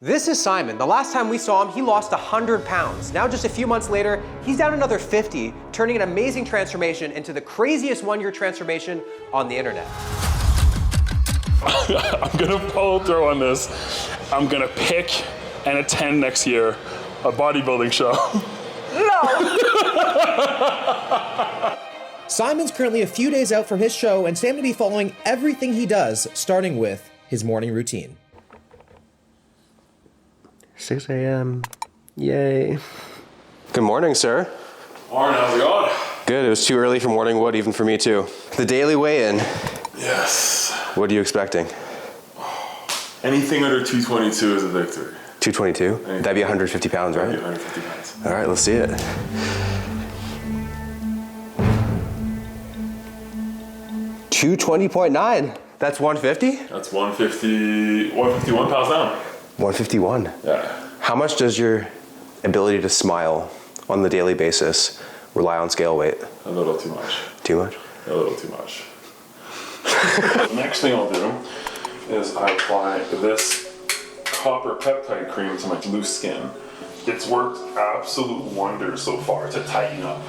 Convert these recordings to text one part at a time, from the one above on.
This is Simon. The last time we saw him, he lost 100 pounds. Now just a few months later, he's down another 50, turning an amazing transformation into the craziest one-year transformation on the internet. I'm gonna follow through on this. I'm gonna pick and attend next year a bodybuilding show. No! Simon's currently a few days out from his show and Sam to be following everything he does, starting with his morning routine. 6 a.m. Yay. Good morning, sir. Morning, how's it going? Good. It was too early for morning wood, even for me too. The daily weigh-in. Yes. What are you expecting? Anything under 222 is a victory. 222? That'd be 150 pounds, right? That'd be 150 pounds. All right, let's see it. $220.9. That's 150? That's 151 pounds down. 151. Yeah. How much does your ability to smile on the daily basis rely on scale weight? A little too much. Too much? A little too much. The next thing I'll do is I apply this copper peptide cream to my loose skin. It's worked absolute wonders so far to tighten up.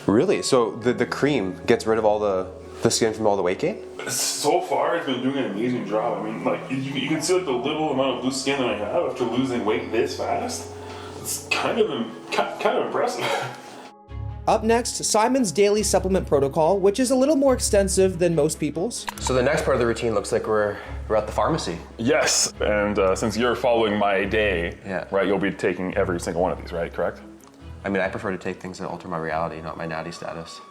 Really? So the cream gets rid of all the skin from all the weight gain? So far, it's been doing an amazing job. I mean, like, you can see like the little amount of loose skin that I have after losing weight this fast. It's kind of impressive. Up next, Simon's daily supplement protocol, which is a little more extensive than most people's. So the next part of the routine looks like we're at the pharmacy. Yes, and since you're following my day, right, you'll be taking every single one of these, right? Correct? I mean, I prefer to take things that alter my reality, not my natty status.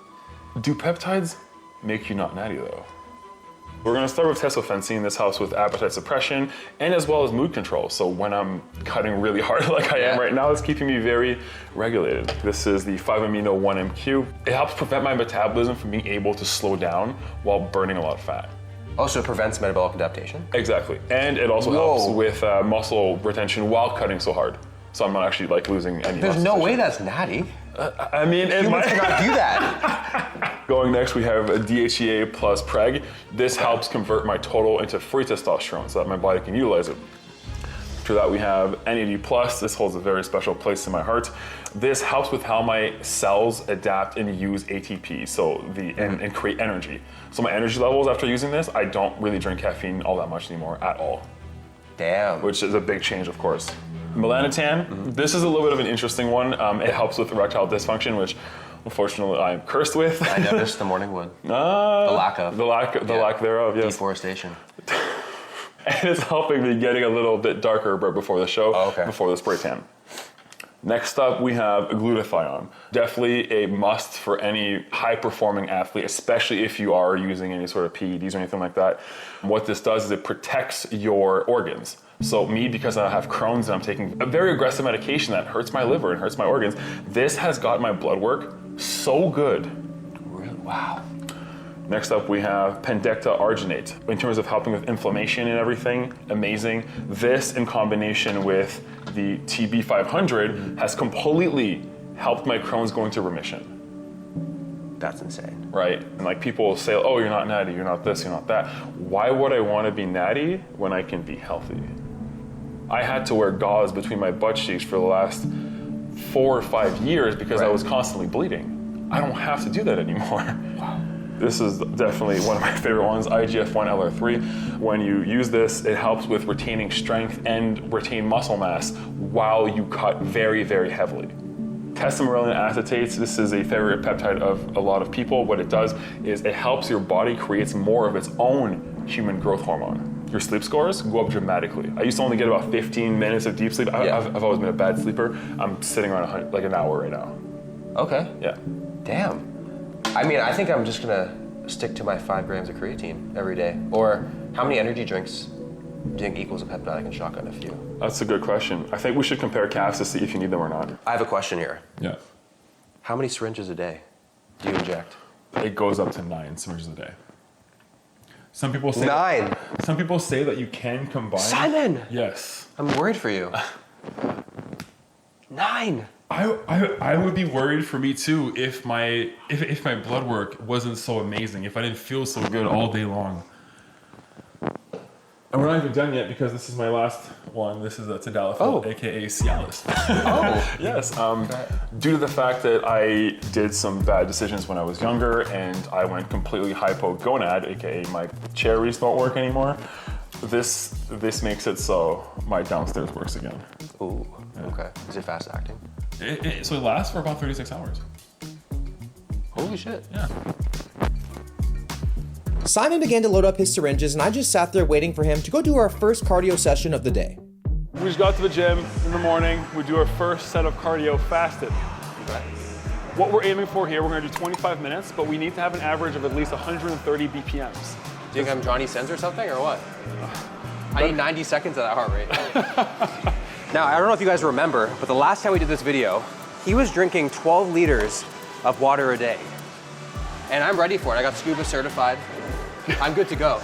Do peptides make you not natty though? We're gonna start with tesofensine. This helps with appetite suppression and as well as mood control. So when I'm cutting really hard like I am right now, it's keeping me very regulated. This is the 5-amino 1MQ. It helps prevent my metabolism from being able to slow down while burning a lot of fat. Oh, so it prevents metabolic adaptation? Exactly. And it also helps with muscle retention while cutting so hard. So I'm not actually like losing any There's muscle no tissue. way that's natty. I mean, Humans cannot do that. Going next, we have a DHEA plus preg. This helps convert my total into free testosterone so that my body can utilize it. After that, we have NAD plus. This holds a very special place in my heart. This helps with how my cells adapt and use ATP, so and create energy. So my energy levels after using this, I don't really drink caffeine all that much anymore at all. Damn. Which is a big change, of course. Melanotan, this is a little bit of an interesting one. It helps with erectile dysfunction, which unfortunately I'm cursed with. I noticed the morning wood. The lack thereof, yes. Deforestation. And it's helping me getting a little bit darker before the show, before the spray tan. Next up, we have glutathione. Definitely a must for any high-performing athlete, especially if you are using any sort of PEDs or anything like that. What this does is it protects your organs. So me, because I have Crohn's and I'm taking a very aggressive medication that hurts my liver and hurts my organs, this has got my blood work so good. Really? Wow. Next up, we have pendecta arginate. In terms of helping with inflammation and everything, amazing. This in combination with the TB500 has completely helped my Crohn's go into remission. That's insane. Right? And like people will say, oh, you're not natty, you're not this, you're not that. Why would I want to be natty when I can be healthy? I had to wear gauze between my butt cheeks for the last 4 or 5 years because I was constantly bleeding. I don't have to do that anymore. Wow. This is definitely one of my favorite ones, IGF-1 LR3. When you use this, it helps with retaining strength and retain muscle mass while you cut very, very heavily. Testosterone acetates, this is a favorite peptide of a lot of people. What it does is it helps your body create more of its own human growth hormone. Your sleep scores go up dramatically. I used to only get about 15 minutes of deep sleep. I've always been a bad sleeper. I'm sitting around like an hour right now. Okay. Yeah. Damn. I mean, I think I'm just gonna stick to my 5 grams of creatine every day. Or how many energy drinks do you think equals a peptide? I can shotgun a few. That's a good question. I think we should compare calves to see if you need them or not. I have a question here. Yeah. How many syringes a day do you inject? It goes up to 9 syringes a day. Some people say 9. Some people say that you can combine. Simon! Yes. I'm worried for you. 9. I would be worried for me too if my blood work wasn't so amazing, if I didn't feel so good all day long. And we're not even done yet because this is my last one. This is a Tadalafil, aka Cialis. Oh. Yes. Due to the fact that I did some bad decisions when I was younger and I went completely hypogonad, aka my cherries don't work anymore, this makes it so my downstairs works again. Ooh, okay. Is it fast acting? So it lasts for about 36 hours. Holy shit. Yeah. Simon began to load up his syringes, and I just sat there waiting for him to go do our first cardio session of the day. We just got to the gym in the morning. We do our first set of cardio fasted. Okay. What we're aiming for here, we're gonna do 25 minutes, but we need to have an average of at least 130 BPMs. Do you think I'm Johnny Sins or something, or what? I need 90 seconds of that heart rate. Now, I don't know if you guys remember, but the last time we did this video, he was drinking 12 liters of water a day. And I'm ready for it. I got scuba certified. I'm good to go.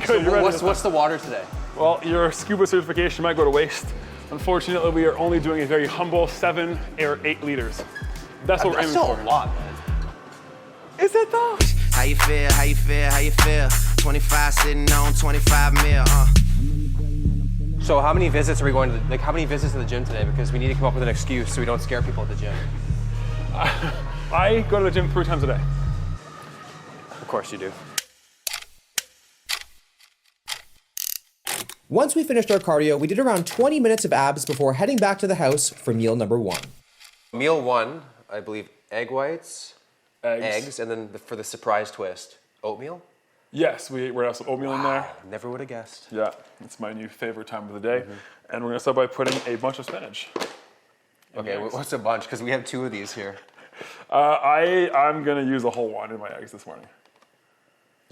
Good, So what's the water today? Well, your scuba certification might go to waste. Unfortunately, we are only doing a very humble 7 or 8 liters. That's what we're aiming still for. a lot, man. Is it though? How you feel, how you feel, how you feel? 25 sitting on 25 mil, So how many visits are we going to, how many visits to the gym today? Because we need to come up with an excuse so we don't scare people at the gym. I go to the gym 3 times a day. Of course you do. Once we finished our cardio, we did around 20 minutes of abs before heading back to the house for meal number 1. Meal 1, I believe egg whites, Eggs. and then for the surprise twist, oatmeal? Yes, we're gonna have some oatmeal in there. Never would have guessed. Yeah, it's my new favorite time of the day. And we're gonna start by putting a bunch of spinach. Okay, what's a bunch? Because we have 2 of these here. I'm gonna use a whole one in my eggs this morning.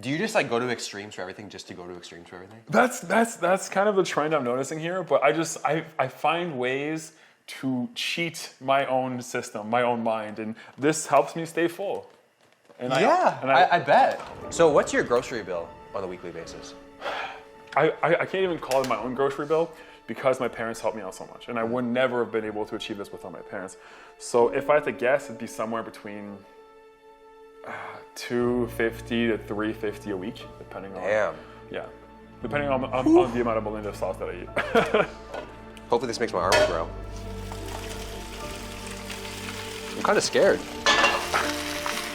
Do you just go to extremes for everything just to go to extremes for everything? That's kind of the trend I'm noticing here, but I find ways to cheat my own system, my own mind, and this helps me stay full. And I bet. So what's your grocery bill on a weekly basis? I can't even call it my own grocery bill because my parents helped me out so much, and I would never have been able to achieve this without my parents. So if I had to guess, it'd be somewhere between $250 to $350 a week, depending on. Damn. Yeah, depending on the amount of Melinda sauce that I eat. Hopefully this makes my arms grow. I'm kind of scared.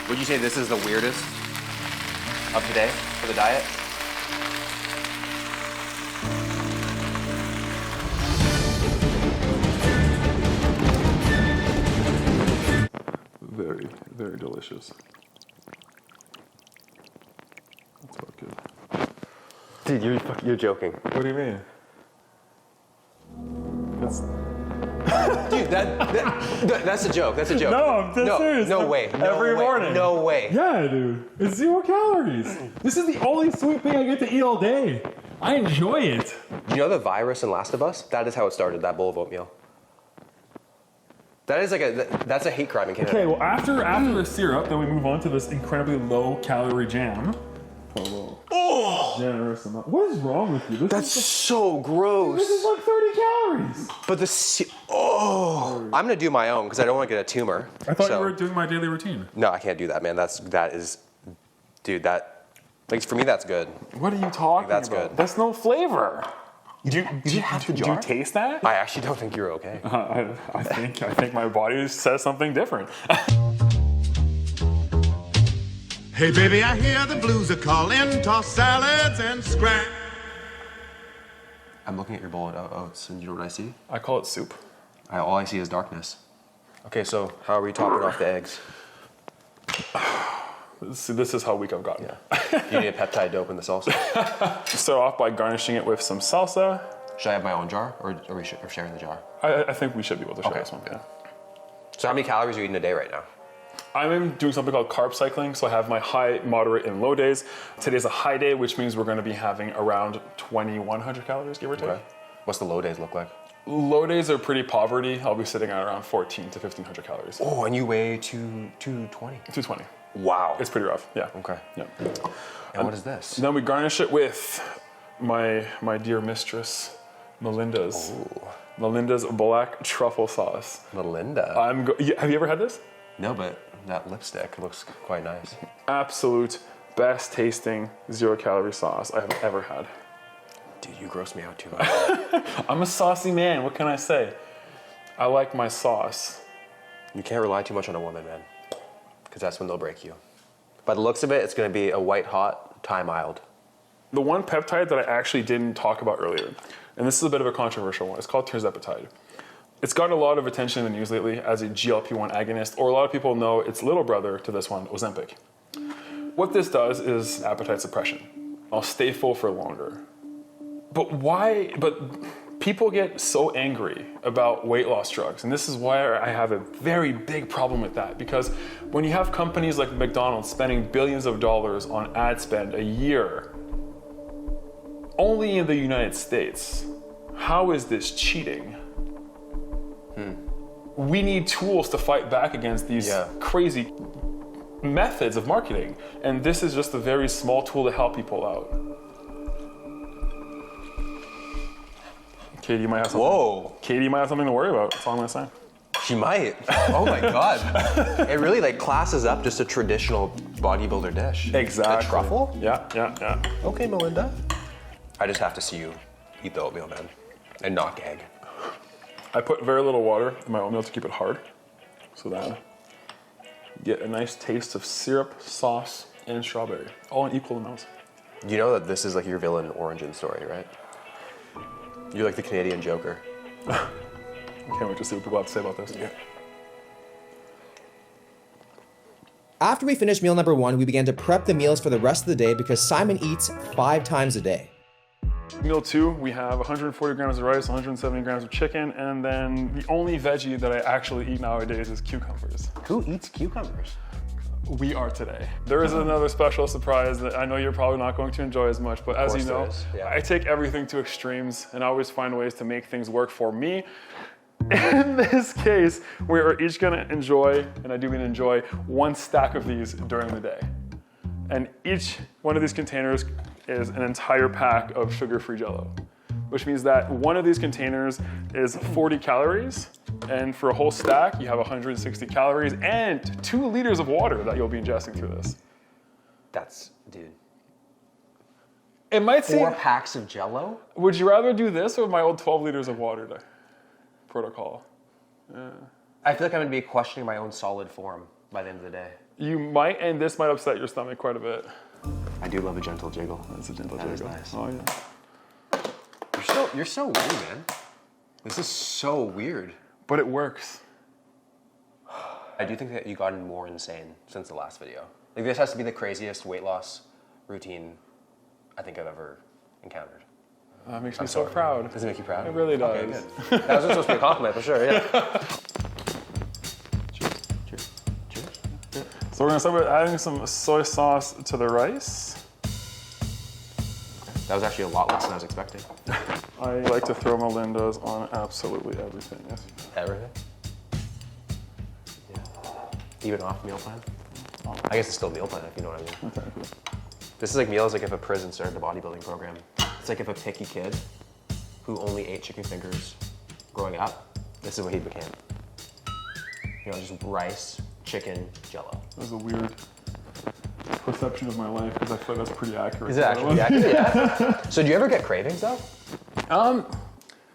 Would you say this is the weirdest of today for the diet? Very, very delicious. That's not good. Dude, you're joking. What do you mean? That's Dude, that's a joke. That's a joke. No, I'm dead serious. No way. No Every way. morning. No way. Yeah, dude. It's 0 calories. This is the only sweet thing I get to eat all day. I enjoy it. You know the virus in Last of Us? That is how it started, that bowl of oatmeal. That is that's a hate crime in Canada. Okay, well after the syrup, then we move on to this incredibly low calorie jam. Oh! Generous amount. What is wrong with you? That's so gross. This is like 30 calories. But I'm gonna do my own because I don't want to get a tumor. I thought you were doing my daily routine. No, I can't do that, man. For me, that's good. What are you talking That's about? good. That's no flavor. You have to jar? Do you taste that? I actually don't think you're okay. I think my body says something different. Hey baby, I hear the blues are calling, toss salads and scratch. I'm looking at your bowl of oats, and you know what I see? I call it soup. All I see is darkness. Okay, so how are we topping off the eggs? This is how weak I've gotten. Yeah. Do you need a peptide dope in the salsa? Start off by garnishing it with some salsa. Should I have my own jar, or are we sharing the jar? I think we should be able to share Okay. this one. Yeah. So how many calories are you eating a day right now? I'm doing something called carb cycling, so I have my high, moderate, and low days. Today's a high day, which means we're going to be having around 2,100 calories, give or take. Okay. What's the low days look like? Low days are pretty poverty. I'll be sitting at around 14 to 1,500 calories. Oh, and you weigh 220. 220. Wow. It's pretty rough, yeah. Okay. Yeah. And what is this? Then we garnish it with my dear mistress, Melinda's. Ooh. Melinda's black truffle sauce. Melinda. Have you ever had this? No, but that lipstick looks quite nice. Absolute best tasting 0 calorie sauce I have ever had. Dude, you gross me out too much. I'm a saucy man, what can I say? I like my sauce. You can't rely too much on a woman, man. Because that's when they'll break you. By the looks of it, it's going to be a white hot, Thai mild. The one peptide that I actually didn't talk about earlier, and this is a bit of a controversial one, it's called tirzepatide. It's gotten a lot of attention in the news lately as a GLP-1 agonist, or a lot of people know its little brother to this one, Ozempic. What this does is appetite suppression. I'll stay full for longer. But why, people get so angry about weight loss drugs, and this is why I have a very big problem with that, because when you have companies like McDonald's spending billions of dollars on ad spend a year, only in the United States, how is this cheating? We need tools to fight back against these crazy methods of marketing, and this is just a very small tool to help people out. Katie might have something. Whoa. Katie might have something to worry about. That's all I'm gonna say. She might. Oh my God. It really like classes up just a traditional bodybuilder dish. Exactly. A truffle? Yeah. Okay, Melinda. I just have to see you eat the oatmeal, man. And not gag. I put very little water in my oatmeal to keep it hard, so that you get a nice taste of syrup, sauce, and strawberry, all in equal amounts. You know that this is like your villain origin story, right? You're like the Canadian Joker. Can't wait to see what people have to say about this. Yeah. After we finished meal number 1, we began to prep the meals for the rest of the day because Simon eats 5 times a day. Meal 2, we have 140 grams of rice, 170 grams of chicken, and then the only veggie that I actually eat nowadays is cucumbers. Who eats cucumbers? We are today. There is another special surprise that I know you're probably not going to enjoy as much, but as you know, I take everything to extremes and I always find ways to make things work for me. In this case, we are each gonna enjoy, and I do mean enjoy, 1 stack of these during the day. And each one of these containers is an entire pack of sugar-free Jell-O, which means that one of these containers is 40 calories, and for a whole stack, you have 160 calories and 2 liters of water that you'll be ingesting through this. That's, dude. It might seem... 4 packs of Jell-O? Would you rather do this or my old 12 liters of water protocol? I feel like I'm gonna be questioning my own solid form by the end of the day. You might, and this might upset your stomach quite a bit. I do love a gentle jiggle. That's a gentle That is jiggle. nice. Oh yeah. You're so weird, man. This is so weird. But it works. I do think that you've gotten more insane since the last video. Like this has to be the craziest weight loss routine I think I've ever encountered. That makes me so proud. Does it make you proud? It really does. Okay, good. That was supposed to be a compliment for sure, yeah. Cheers. So we're gonna start with adding some soy sauce to the rice. That was actually a lot less than I was expecting. I like to throw Melinda's on absolutely everything. Yes. Everything? Yeah. Even off meal plan? I guess it's still meal plan if you know what I mean. Okay, cool. This is like meals like if a prison started a bodybuilding program. It's like if a picky kid who only ate chicken fingers growing up, this is what he became. You know, just rice, chicken, Jell-O. That was a weird perception of my life because I feel like that's pretty accurate. Is it actually accurate? Yeah. So do you ever get cravings though?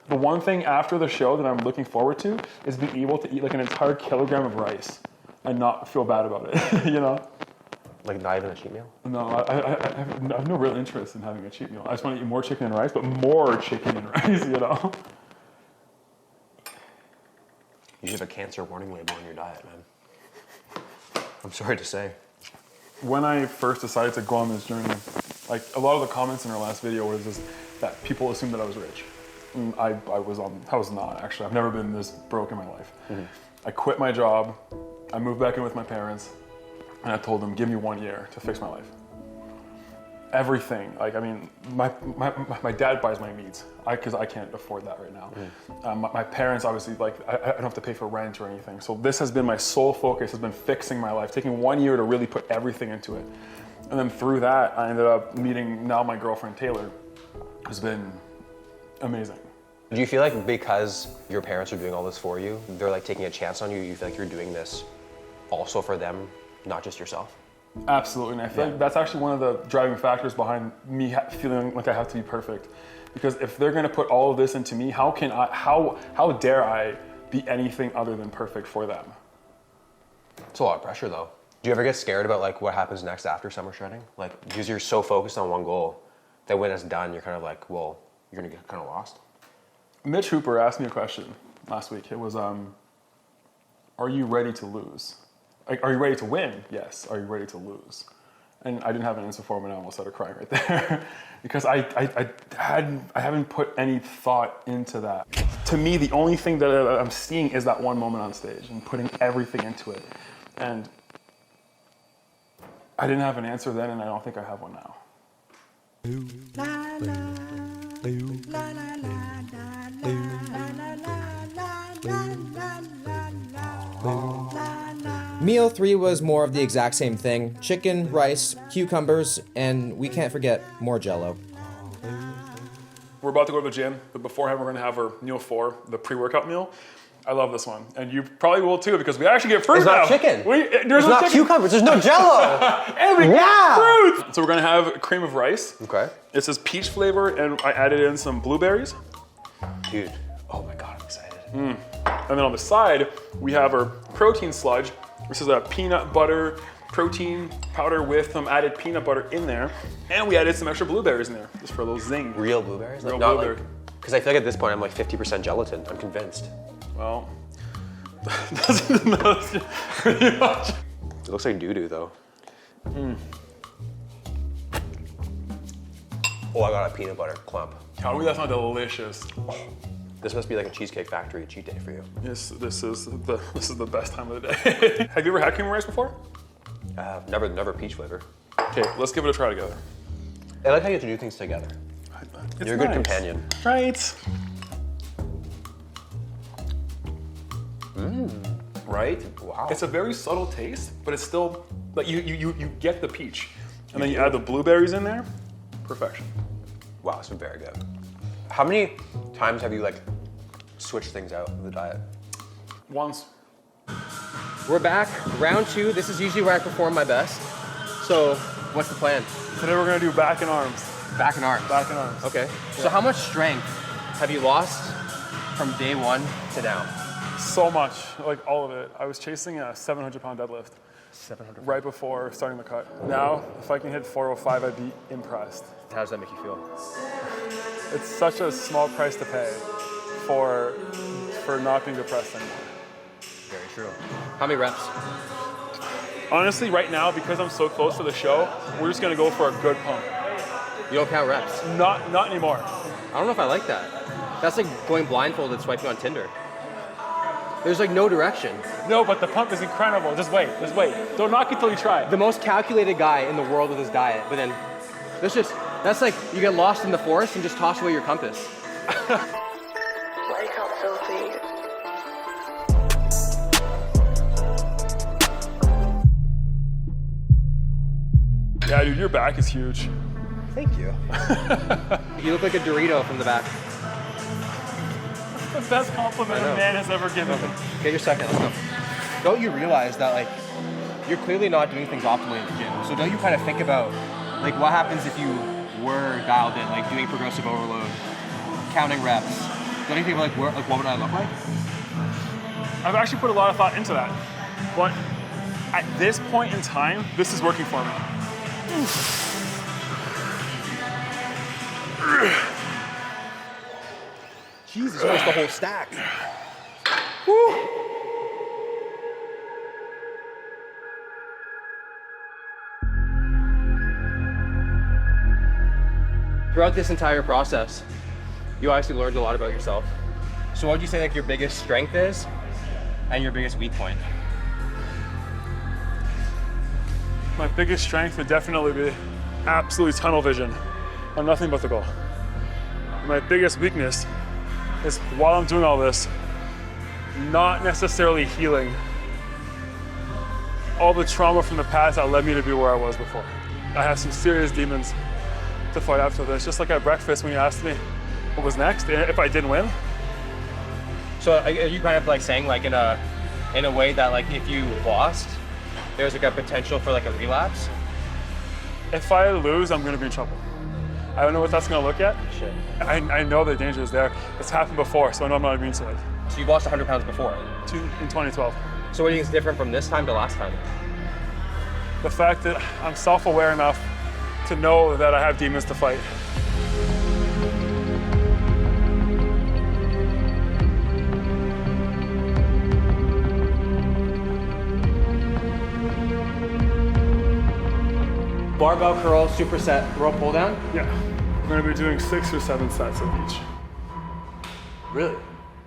The one thing after the show that I'm looking forward to is being able to eat like an entire kilogram of rice and not feel bad about it, you know? Like not even a cheat meal? No, I have no real interest in having a cheat meal. I just want to eat more chicken and rice, but more chicken and rice, you know? You should have a cancer warning label on your diet, man. I'm sorry to say. When I first decided to go on this journey, like a lot of the comments in our last video was just that people assumed that I was rich. And I was not actually. I've never been this broke in my life. Mm-hmm. I quit my job, I moved back in with my parents, and I told them, give me 1 year to fix my life. Everything, like, I mean, my dad buys my meat, because I can't afford that right now. Mm. My parents, obviously, like, I don't have to pay for rent or anything. So this has been my sole focus, has been fixing my life, taking 1 year to really put everything into it. And then through that, I ended up meeting now my girlfriend, Taylor, who's been amazing. Do you feel like because your parents are doing all this for you, they're like taking a chance on you, you feel like you're doing this also for them, not just yourself? Absolutely, and I feel like that's actually one of the driving factors behind me feeling like I have to be perfect. Because if they're gonna put all of this into me, how dare I be anything other than perfect for them? It's a lot of pressure though. Do you ever get scared about like what happens next after summer shredding? Like, because you're so focused on one goal that when it's done, you're kind of like, well, you're gonna get kind of lost. Mitch Hooper asked me a question last week. It was, are you ready to lose? Like, are you ready to win? Yes. Are you ready to lose? And I didn't have an answer for him, and I almost started crying right there because I haven't put any thought into that. To me, the only thing that I'm seeing is that one moment on stage and putting everything into it. And I didn't have an answer then, and I don't think I have one now. Meal 3 was more of the exact same thing. Chicken, rice, cucumbers, and we can't forget more Jell-O. We're about to go to the gym, but beforehand we're gonna have our meal 4, the pre-workout meal. I love this one, and you probably will too because we actually get fruit It's now. not chicken. There's no not chicken. cucumbers. There's no Jell-O. And we Yeah. get fruit. So we're gonna have cream of rice. Okay. It says peach flavor, and I added in some blueberries. Dude, oh my God, I'm excited. And then on the side, we have our protein sludge. This is a peanut butter protein powder with some added peanut butter in there. And we added some extra blueberries in there, just for a little zing. Real blueberries? Real Not blueberry. Because I feel like at this point I'm like 50% gelatin. I'm convinced. Well, that's pretty much. It looks like doo-doo though. Oh, I got a peanut butter clump. Tell me that's not delicious. This must be like a Cheesecake Factory cheat day for you. Yes, this is the best time of the day. Have you ever had cream of rice before? Never peach flavor. Okay, let's give it a try together. I like how you have to do things together. It's You're a good nice. companion. Right. Right? Wow. It's a very subtle taste, but it's still like you get the peach, and then you add the blueberries in there. Perfection. Wow, it's been very good. How many times have you like switched things out of the diet? Once. We're back, round 2. This is usually where I perform my best. So, what's the plan? Today we're gonna do back and arms. Back and arms. Back and arms. Okay. So how much strength have you lost from day 1 to now? So much, like all of it. I was chasing a 700-pound deadlift 700. right before starting the cut. Now, if I can hit 405, I'd be impressed. How does that make you feel? It's such a small price to pay for not being depressed anymore. Very true. How many reps? Honestly, right now, because I'm so close to the show, we're just gonna go for a good pump. You don't count reps. Not anymore. I don't know if I like that. That's like going blindfolded swiping on Tinder. There's like no direction. No, but the pump is incredible. Just wait. Don't knock it till you try. The most calculated guy in the world with his diet, but then that's like you get lost in the forest and just toss away your compass. Wake up, filthy. Yeah, dude, your back is huge. Thank you. You look like a Dorito from the back. The best compliment I know. a man has ever given me. Get your second, let's go. Don't you realize that like you're clearly not doing things optimally in the gym? So don't you kind of think about like what happens if you were dialed in, like doing progressive overload, counting reps? Don't you think like what would I look like? I've actually put a lot of thought into that. But at this point in time, this is working for me. Jesus, almost the whole stack. Throughout this entire process, you obviously learned a lot about yourself. So what would you say like your biggest strength is and your biggest weak point? My biggest strength would definitely be absolute tunnel vision on nothing but the goal. My biggest weakness is while I'm doing all this, not necessarily healing all the trauma from the past that led me to be where I was before. I have some serious demons to fight after this. Just like at breakfast when you asked me what was next, if I didn't win. So are you kind of like saying like in a way that like if you lost, there's like a potential for like a relapse? If I lose, I'm gonna be in trouble. I don't know what that's gonna look at. Shit. I know the danger is there. It's happened before, so I know I'm not immune to it. So you've lost 100 pounds before. In 2012. So what do you think is different from this time to last time? The fact that I'm self-aware enough to know that I have demons to fight. Barbell curl, superset, row pull down? Yeah. We're gonna be doing 6 or 7 sets of each. Really?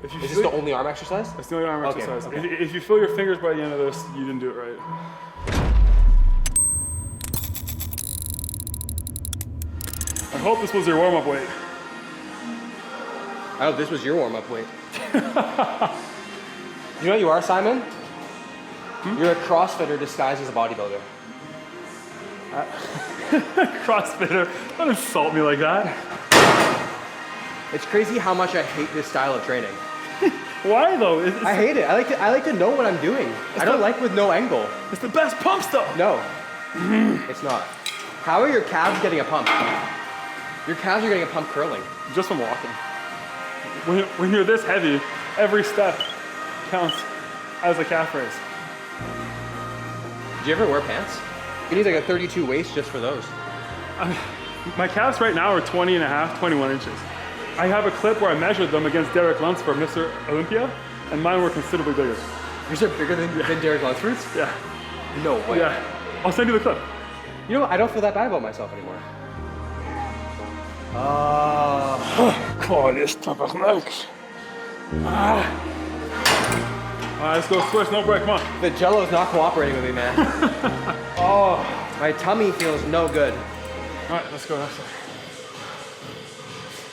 If you Is this feel- the only arm exercise? That's the only arm Okay, exercise. okay. If you feel your fingers by the end of this, you didn't do it right. I hope this was your warm-up weight. Oh, this was your warm-up weight. You know what you are, Simon? You're a CrossFitter disguised as a bodybuilder. CrossFitter, don't insult me like that. It's crazy how much I hate this style of training. Why though? I hate it. I like to know what I'm doing. I don't like with no angle. It's the best pumps though. No, it's not. How are your calves getting a pump? Your calves are getting a pump curling. Just from walking. When you're this heavy, every step counts as a calf raise. Do you ever wear pants? You need like a 32 waist just for those. My calves right now are 20 and a half, 21 inches. I have a clip where I measured them against Derek Lunsford, Mr. Olympia, and mine were considerably bigger. Yours are bigger than Derek Lunsford's? Yeah. No way. Yeah. I'll send you the clip. You know what? I don't feel that bad about myself anymore. Oh, this tabarnak. Alright, let's go switch, no break, come on. The Jello's not cooperating with me, man. Oh, my tummy feels no good. Alright, let's go next one.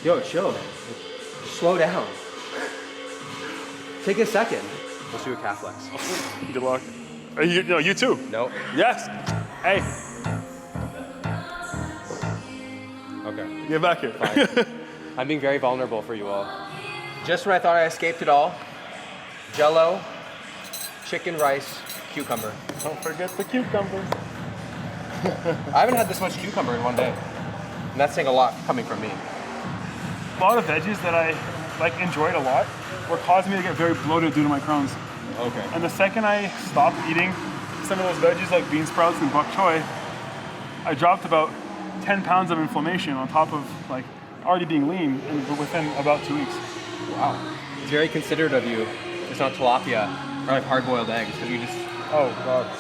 Yo, chill, man. Slow down. Take a second. Let's do a calf flex. Good luck. You too. Nope. Yes. Hey, Okay. get back here. I'm being very vulnerable for you all. Just when I thought I escaped it all, Jello, chicken, rice, cucumber. Don't forget the cucumbers. I haven't had this much cucumber in one day. And that's saying a lot coming from me. A lot of veggies that I enjoyed a lot were causing me to get very bloated due to my Crohn's. Okay. And the second I stopped eating some of those veggies like bean sprouts and bok choy, I dropped about 10 pounds of inflammation on top of already being lean within about 2 weeks. Wow. It's very considerate of you. It's not tilapia or like hard-boiled eggs because you just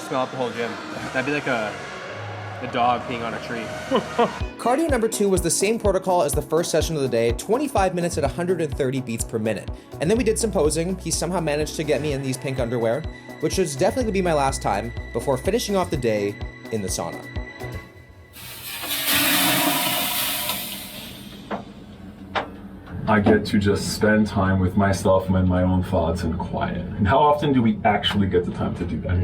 smell out the whole gym. That'd be like a dog peeing on a tree. Cardio number 2 was the same protocol as the first session of the day, 25 minutes at 130 beats per minute. And then we did some posing. He somehow managed to get me in these pink underwear, which was definitely gonna be my last time before finishing off the day in the sauna. I get to just spend time with myself and my own thoughts in quiet. And how often do we actually get the time to do that?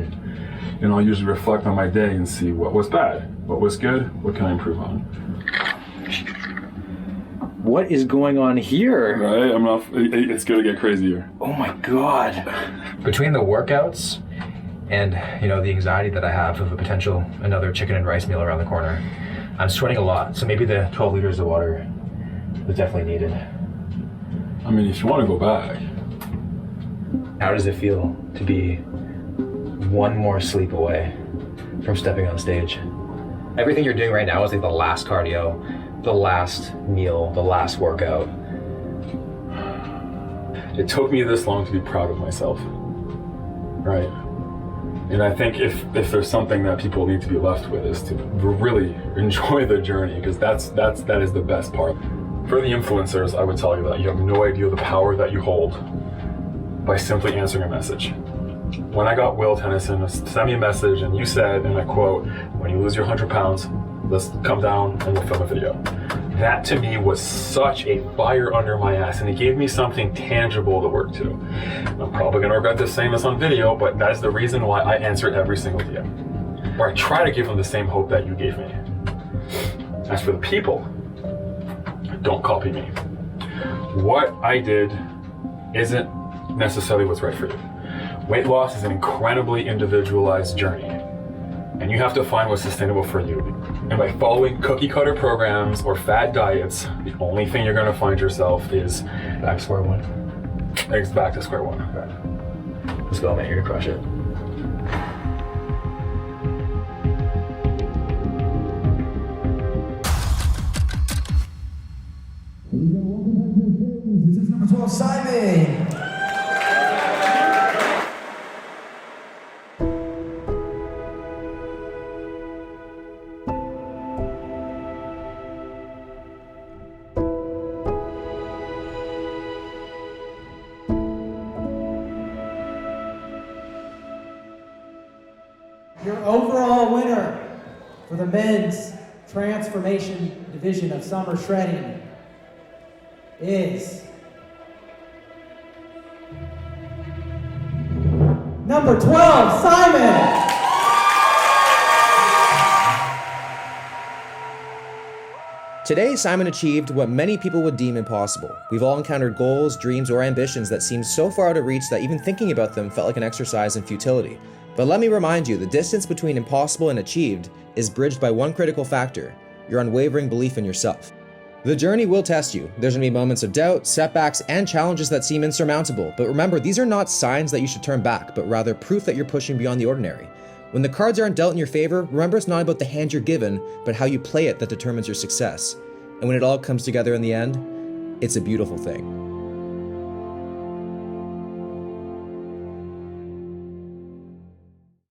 And I'll usually reflect on my day and see what was bad, what was good, what can I improve on. What is going on here? Right? It's gonna get crazier. Oh my God. Between the workouts and, the anxiety that I have of a potential another chicken and rice meal around the corner, I'm sweating a lot. So maybe the 12 liters of water was definitely needed. I mean, if you want to go back. How does it feel to be one more sleep away from stepping on stage? Everything you're doing right now is like the last cardio, the last meal, the last workout. It took me this long to be proud of myself, right? And I think if there's something that people need to be left with is to really enjoy the journey, because that is the best part. For the influencers, I would tell you that you have no idea the power that you hold by simply answering a message. When I got Will Tennyson to send me a message and you said, and I quote, "When you lose your 100 pounds, let's come down and we'll film a video." That to me was such a fire under my ass, and it gave me something tangible to work to. I'm probably gonna regret this saying this on video, but that's the reason why I answer every single DM. Or I try to give them the same hope that you gave me. As for the people, don't copy me. What I did isn't necessarily what's right for you. Weight loss is an incredibly individualized journey. And you have to find what's sustainable for you. And by following cookie cutter programs or fad diets, the only thing you're gonna find yourself is back to square one. It's back to square one. Okay. Let's go, man, you're gonna crush it. This is number 12, Simon. Your overall winner for the men's transformation division of summer shredding is number 12, Simon. Today, Simon achieved what many people would deem impossible. We've all encountered goals, dreams, or ambitions that seemed so far out of reach that even thinking about them felt like an exercise in futility. But let me remind you, the distance between impossible and achieved is bridged by one critical factor: your unwavering belief in yourself. The journey will test you. There's gonna be moments of doubt, setbacks, and challenges that seem insurmountable. But remember, these are not signs that you should turn back, but rather proof that you're pushing beyond the ordinary. When the cards aren't dealt in your favor, remember it's not about the hand you're given, but how you play it that determines your success. And when it all comes together in the end, it's a beautiful thing.